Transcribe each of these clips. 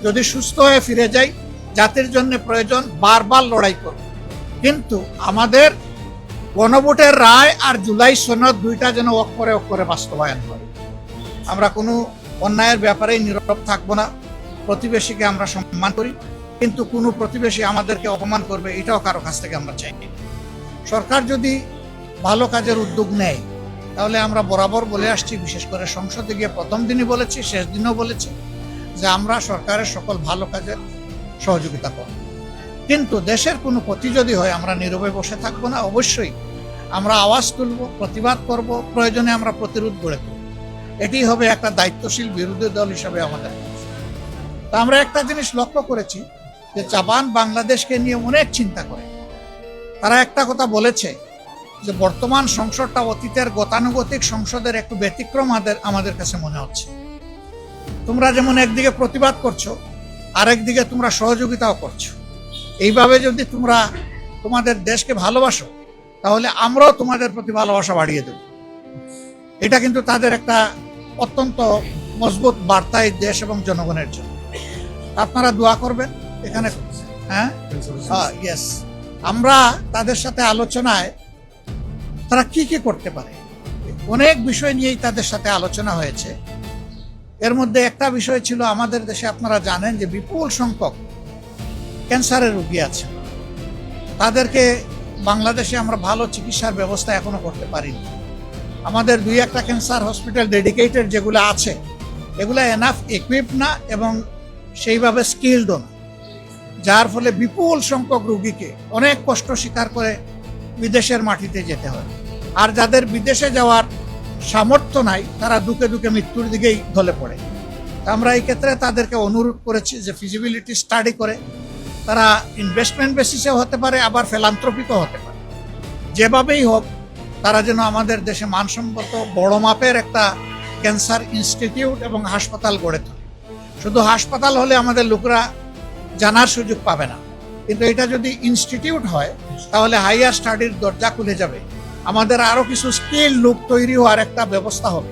যদি সুস্থ হয়ে ফিরে যাই, জাতির জন্য প্রয়োজন বারবার লড়াই করব। কিন্তু আমাদের গণভোটের রায় আর জুলাই সনদ দুইটা যেন অক্ষরে বাস্তবায়ন হয়। আমরা কোনো অন্যায়ের ব্যাপারে নীরব থাকবো না। প্রতিবেশীকে আমরা সম্মান করি, কিন্তু কোনো প্রতিবেশী আমাদেরকে অপমান করবে এটাও কারো কাছ থেকে আমরা চাই না। সরকার যদি ভালো কাজের উদ্যোগ নেয়, তাহলে আমরা বরাবর বলে আসছি, বিশেষ করে সংসদে গিয়ে প্রথম দিনই বলেছি, শেষ দিনও বলেছি যে আমরা সরকারের সকল ভালো কাজের সহযোগিতা করব। কিন্তু দেশের কোনো ক্ষতি যদি হয়, আমরা নীরবে বসে থাকবো না। অবশ্যই আমরা আওয়াজ তুলব, প্রতিবাদ করব, প্রয়োজনে আমরা প্রতিরোধ গড়ে তুলব। এটি হবে একটা দায়িত্বশীল বিরোধী দল হিসাবে আমাদের। তা আমরা একটা জিনিস লক্ষ্য করেছি যে জাপান বাংলাদেশকে নিয়ে অনেক চিন্তা করে। তারা একটা কথা বলেছে যে বর্তমান সংসদটা অতীতের গতানুগতিক সংসদের একটু ব্যতিক্রম আমাদের কাছে মনে হচ্ছে। তোমরা যেমন একদিকে প্রতিবাদ করছো, আরেকদিকে তোমরা সহযোগিতাও করছো। এইভাবে যদি তোমরা তোমাদের দেশকে ভালোবাসো, তাহলে আমরাও তোমাদের প্রতি ভালোবাসা বাড়িয়ে দেব। এটা কিন্তু তাদের একটা অত্যন্ত মজবুত বার্তা এই দেশ এবং জনগণের জন্য। আপনারা দোয়া করবেন এখানে। হ্যাঁ, ইয়েস, আমরা তাদের সাথে আলোচনায় তারা কি কি করতে পারে অনেক বিষয় নিয়েই তাদের সাথে আলোচনা হয়েছে। এর মধ্যে একটা বিষয় ছিল, আমাদের দেশে আপনারা জানেন যে বিপুল সংখ্যক ক্যান্সারের রোগী আছে। তাদেরকে বাংলাদেশে আমরা ভালো চিকিৎসার ব্যবস্থা এখনো করতে পারিনি। আমাদের 2-1টা ক্যান্সার হসপিটাল ডেডিকেটেড যেগুলো আছে, এগুলো এনাফ ইকুইপ না এবং সেইভাবে স্কিলড না, যার ফলে বিপুল সংখ্যক রোগীকে অনেক কষ্ট স্বীকার করে বিদেশের মাটিতে যেতে হয়। আর যাদের বিদেশে যাওয়ার সামর্থ্য নাই, তারা দুকে দুকে মৃত্যুর দিকেই ঢলে পড়ে। আমরা এই ক্ষেত্রে তাদেরকে অনুরোধ করেছি যে ফিজিবিলিটি স্টাডি করে, তারা ইনভেস্টমেন্ট বেসিসেও হতে পারে, আবার ফিলান্থ্রপিকও হতে পারে, যেভাবেই হোক তারা যেন আমাদের দেশে মানসম্মত বড় মাপের একটা ক্যান্সার ইনস্টিটিউট এবং হাসপাতাল গড়ে তোলে। শুধু হাসপাতাল হলে আমাদের লোকরা জানার সুযোগ পাবে না, কিন্তু এটা যদি ইনস্টিটিউট হয়, তাহলে হাইয়ার স্টাডির দরজা খুলে যাবে। আমাদের আরও কিছু স্কিল লোক তৈরি হওয়ার একটা ব্যবস্থা হবে।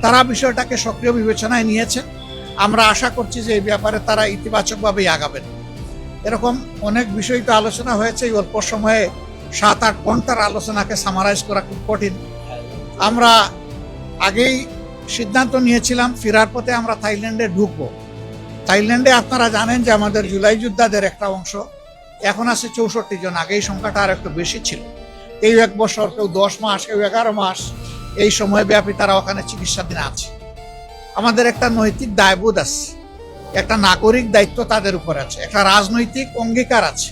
তারা বিষয়টাকে সক্রিয় বিবেচনায় নিয়েছেন। আমরা আশা করছি যে এই ব্যাপারে তারা ইতিবাচকভাবেই আগাবেন। এরকম অনেক বিষয় তো আলোচনা হয়েছে। এই অল্প সময়ে 7-8 ঘন্টার আলোচনাকে সামারাইজ করা খুব কঠিন। আমরা আগেই সিদ্ধান্ত নিয়েছিলাম ফেরার পথে আমরা থাইল্যান্ডে ঢুকবো। থাইল্যান্ডে আপনারা জানেন যে আমাদের জুলাই যোদ্ধাদের একটা অংশ এখন আছে 64 জন। আগে এই সংখ্যাটা আর একটু বেশি ছিল। কেউ 1 বছর, কেউ 10 মাস, কেউ 11 মাস, এই সময় ব্যাপী তারা ওখানে চিকিৎসাধীন আছে। আমাদের একটা নৈতিক দায়বোধ আছে, একটা নাগরিক দায়িত্ব তাদের উপর আছে, একটা রাজনৈতিক অঙ্গীকার আছে।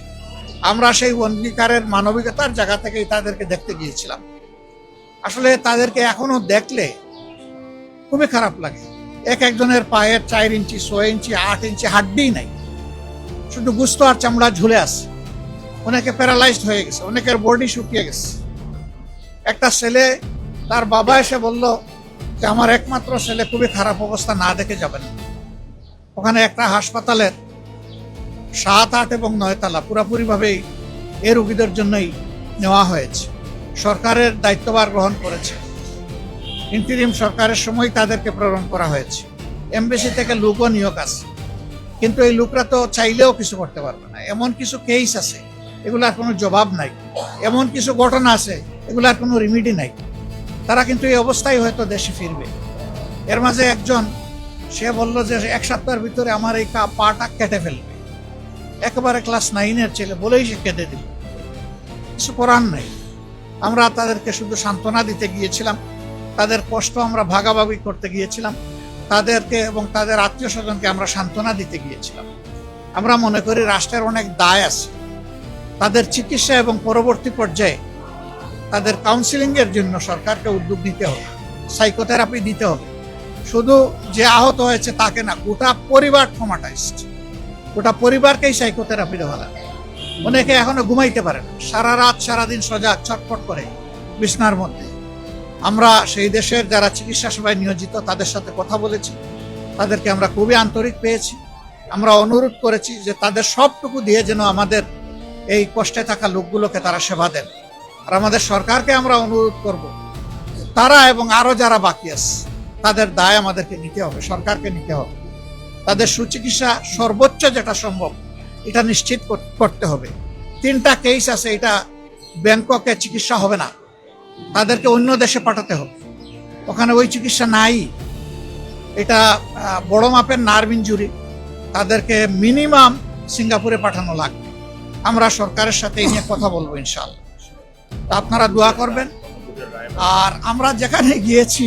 আমরা সেই অঙ্গীকারের মানবিকতার জায়গা থেকেই তাদেরকে দেখতে গিয়েছিলাম। আসলে তাদেরকে এখনো দেখলে খুবই খারাপ লাগে। একজনের পায়ের 4 ইঞ্চি, 6 ইঞ্চি, 8 ইঞ্চি হাড্ডি নাই, শুধু গুস্ত আর চামড়া ঝুলে আছে। অনেকে প্যারালাইজড হয়ে গেছে, অনেকের বডি শুকিয়ে গেছে। একটা ছেলে, তার বাবা এসে বলল যে আমার একমাত্র ছেলে খুবই খারাপ অবস্থা, না দেখে যাবেন। ওখানে একটা হাসপাতালের 7, 8 এবং 9 তলা পুরোপুরিভাবেই এই রোগীদের জন্যই নেওয়া হয়েছে। সরকারের দায়িত্বভার গ্রহণ করেছে। ইন্টিরিম সরকারের সময় তাদেরকে প্রেরণ করা হয়েছে। এমবেসি থেকে লোকও নিয়োগ আছে, কিন্তু এই লোকরা তো চাইলেও কিছু করতে পারবে না। এমন কিছু কেস আছে, এগুলার কোনো জবাব নাই। এমন কিছু ঘটনা আছে, এগুলার কোনো রিমিডি নাই। তারা কিন্তু এই অবস্থায় হয়তো দেশে ফিরবে। এর মাঝে একজন, সে বলল যে 1 সপ্তাহের ভিতরে আমার এই পাটা কেটে ফেলবে। একেবারে ক্লাস 9-এর ছেলে বলেই সে কেটে দিল। কিছু করার নাই। আমরা তাদেরকে শুধু সান্ত্বনা দিতে গিয়েছিলাম, তাদের কষ্ট আমরা ভাগাভাগি করতে গিয়েছিলাম, তাদেরকে এবং তাদের আত্মীয় স্বজনকে আমরা সান্ত্বনা দিতে গিয়েছিলাম। আমরা মনে করি রাষ্ট্রের অনেক দায় আছে। তাদের চিকিৎসা এবং পরবর্তী পর্যায়ে তাদের কাউন্সিলিংয়ের জন্য সরকারকে উদ্যোগ নিতে হবে, সাইকোথেরাপি দিতে হবে। শুধু যে আহত হয়েছে তাকে না, গোটা পরিবার ট্রমাটাইজড, গোটা পরিবারকেই সাইকোথেরাপি দেওয়া লাগে। অনেকে এখনো ঘুমাইতে পারে না, সারা রাত সারাদিন সজাগ, ছটফট করে বিছনার মধ্যে। আমরা সেই দেশের যারা চিকিৎসা সেবায় নিয়োজিত তাদের সাথে কথা বলেছি, তাদেরকে আমরা খুবই আন্তরিক পেয়েছি। আমরা অনুরোধ করেছি যে তাদের সবটুকু দিয়ে যেন আমাদের এই কষ্টে থাকা লোকগুলোকে তারা সেবা দেন। আর আমাদের সরকারকে আমরা অনুরোধ করব, তারা এবং আরো যারা বাকি আছে তাদের দায় আমাদেরকে নিতে হবে, সরকারকে নিতে হবে। তাদের সুচিকিৎসা সর্বোচ্চ যেটা সম্ভব এটা নিশ্চিত করতে হবে। 3টা কেস আছে, এটা ব্যাংককে চিকিৎসা হবে না, তাদেরকে অন্য দেশে পাঠাতে হবে, ওখানে ওই চিকিৎসা নাই। এটা বড় মাপের নার্ভ ইনজুরি, তাদেরকে মিনিমাম সিঙ্গাপুরে পাঠানো লাগবে। আমরা সরকারের সাথে এই নিয়ে কথা বলবো ইনশাআল্লাহ। তা আপনারা দোয়া করবেন। আর আমরা যেখানে গিয়েছি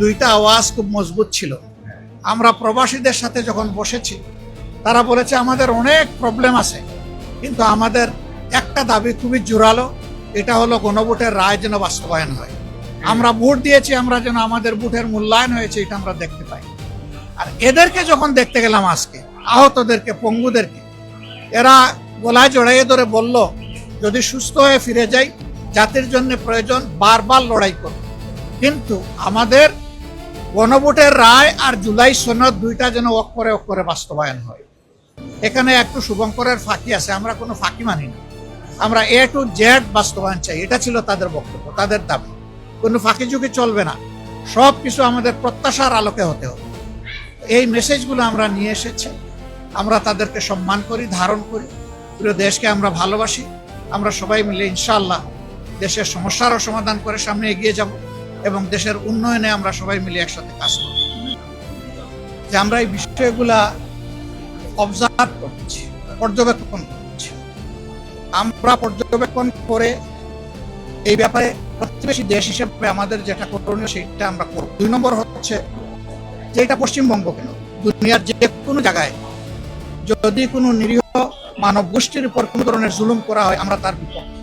2টা আওয়াজ খুব মজবুত ছিল। আমরা প্রবাসীদের সাথে যখন বসেছি তারা বলেছে আমাদের অনেক প্রবলেম আছে, কিন্তু আমাদের একটা দাবি খুবই জোরালো, এটা হলো গণভোটের রায় যেন বাস্তবায়ন হয়। আমরা ভোট দিয়েছি, আমরা যেন আমাদের ভোটের মূল্যায়ন হয়েছে এটা আমরা দেখতে পাই। আর এদেরকে যখন দেখতে গেলাম আজকে, আহতদেরকে, পঙ্গুদেরকে, এরা গলায় জড়াইয়ে ধরে বলল যদি সুস্থ হয়ে ফিরে যাই জাতির জন্য প্রয়োজন বারবার লড়াই করব, কিন্তু আমাদের গণভোটের রায় আর জুলাই সনদ 2টা যেন অক্ষরে বাস্তবায়ন হয়। এখানে একটু শুভঙ্করের ফাঁকি আছে, আমরা কোনো ফাঁকি মানি না, আমরা A to Z বাস্তবায়ন চাই। এটা ছিল তাদের বক্তব্য, তাদের দাবি। কোনো ফাঁকি ঝুঁকি চলবে না, সব কিছু আমাদের প্রত্যাশার আলোকে হতে হবে। এই মেসেজগুলো আমরা নিয়ে এসেছি, আমরা তাদেরকে সম্মান করি, ধারণ করি, পুরো দেশকে আমরা ভালোবাসি। আমরা সবাই মিলে ইনশাআল্লাহ দেশের সমস্যারও সমাধান করে সামনে এগিয়ে যাব এবং দেশের উন্নয়নে আমরা সবাই মিলে একসাথে কাজ করব। যে আমরা এই বিষয়গুলা অবজার্ভ করছি, পর্যবেক্ষণ করছি। আমরা পর্যবেক্ষণ করে এই ব্যাপারে প্রতিবেশী দেশ হিসেবে আমাদের যেটা করণীয় সেটা আমরা করব। 2 নম্বর হচ্ছে যে এটা পশ্চিমবঙ্গ কেন, দুনিয়ার যে কোনো জায়গায় যদি কোনো নিরীহ মানব গোষ্ঠীর উপর কোনো ধরনের জুলুম করা হয় আমরা তার বিপক্ষে।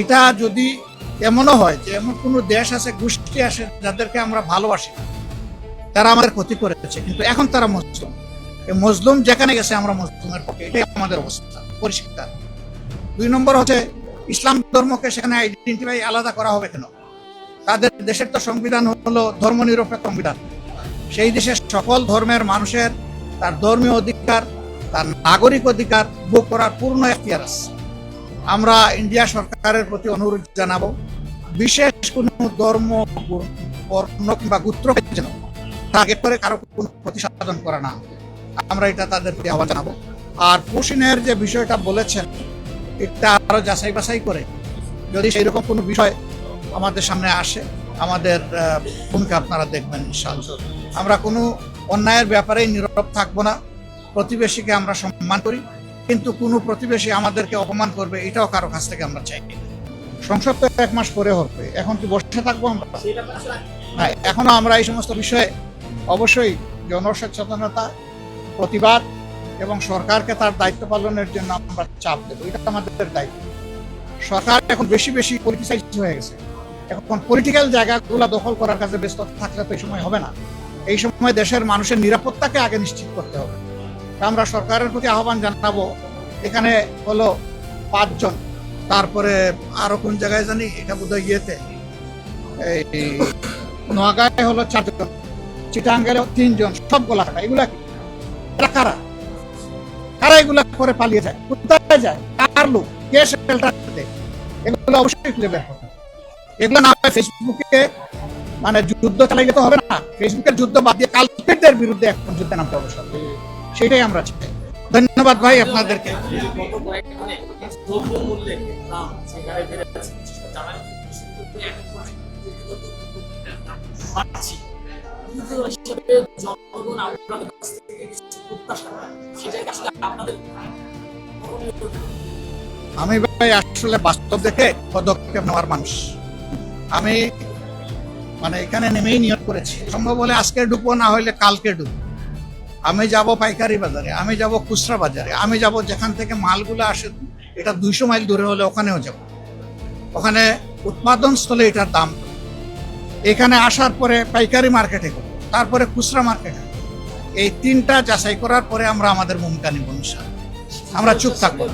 এটা যদি এমনও হয় যে এমন কোনো দেশ আছে, গোষ্ঠী আছে যাদেরকে আমরা ভালোবাসি, তারা আমাদের ক্ষতি করেছে কিন্তু এখন তারা মুসলিম, এই মজলুম যেখানে গেছে আমরা মুসলিমের পক্ষে, এটাই আমাদের অবস্থা পরিষ্কার। 2 নম্বর হচ্ছে ইসলাম ধর্মকে সেখানে আইডেন্টিফাই আলাদা করা হবে কেন? তাদের দেশের তো সংবিধান হলো ধর্মনিরপেক্ষ সংবিধান। সেই দেশের সকল ধর্মের মানুষের তার ধর্মীয় অধিকার, তার নাগরিক অধিকার ভোগ করার পূর্ণ এখতিয়ার আছে। আমরা ইন্ডিয়া সরকারের প্রতি অনুরোধ জানাবো বিশেষ কোনো ধর্ম, বর্ণ কিংবা গোত্রকে যেন টার্গেট করে কারো কোনো ক্ষতি সাধন করা না, আমরা এটা তাদের প্রতি আহ্বান জানাবো। আর পুশিনের যে বিষয়টা বলেছেন এটা আরো যাচাই বাছাই করে যদি সেই রকম কোনো বিষয় আমাদের সামনে আসে আমাদের ভূমিকা আপনারা দেখবেন ইনশাআল্লাহ। আমরা কোনো অন্যায়ের ব্যাপারে নীরব থাকবো না। প্রতিবেশীকে আমরা সম্মান করি, কিন্তু কোনো প্রতিবেশী আমাদেরকে অপমান করবে এটাও কারো কাছ থেকে আমরা চাই। সংসদ তো 1 মাস পরে হবে, এখন কি বসে থাকবো আমরা? না, এখনো আমরা এই সমস্ত বিষয়ে অবশ্যই জনসচেতনতা, প্রতিবাদ এবং সরকারকে তার দায়িত্ব পালনের জন্য আমরা চাপ দেবো, এটা আমাদের দায়িত্ব। সরকার এখন বেশি পলিটিসাইজ হয়ে গেছে, এখন পলিটিক্যাল জায়গাগুলো দখল করার কাছে ব্যস্ত থাকলে তো এই সময় হবে না। এই সময় দেশের মানুষের নিরাপত্তাকে আগে নিশ্চিত করতে হবে। আমরা সরকারের প্রতি আহ্বান জানাবো, এখানে হলো 5 জন, তারপরে আরো কোন জায়গায় জানি এটা বোধহয় ইয়েতে এই নোয়াগাঁয় হলো 4 জন, চিটাঙ্গের 3 জন, সব গোলাঘাটা। এগুলা কি, কারা কারা এগুলা করে পালিয়ে যায়, কোথায় যায়, কার লোক, কে শেল্টার দেয়, এগুলো অবশ্যই খুঁজে বের করতে হবে। এগুলো না ফেসবুকে মানে যুদ্ধ চালাইলে তো হবে না, ফেসবুকের যুদ্ধ বাদ দিয়ে কালপিটদের বিরুদ্ধে এখন যুদ্ধে নামতে হবে সব, সেটাই আমরা চাই। ধন্যবাদ ভাই আপনাদেরকে। আমি ভাই আসলে বাস্তব দেখে পদক্ষেপ নেওয়ার মানুষ। আমি মানে এখানে নেমেই নিয়োগ করেছি, সম্ভব হলে আজকে ঢুকবো, না হলে কালকে ঢুকবো। আমি যাব পাইকারি বাজারে, আমি যাব খুচরা বাজারে, আমি যাব যেখান থেকে মালগুলো আসে, এটা 200 মাইল দূরে হলে ওখানেও যাব। ওখানে উৎপাদন স্থলে এটার দাম, এখানে আসার পরে পাইকারি মার্কেটে করবো, তারপরে খুচরা মার্কেটে। এই 3টা যাচাই করার পরে আমরা আমাদের ভূমিকা নিব। আমরা চুপ থাকবো।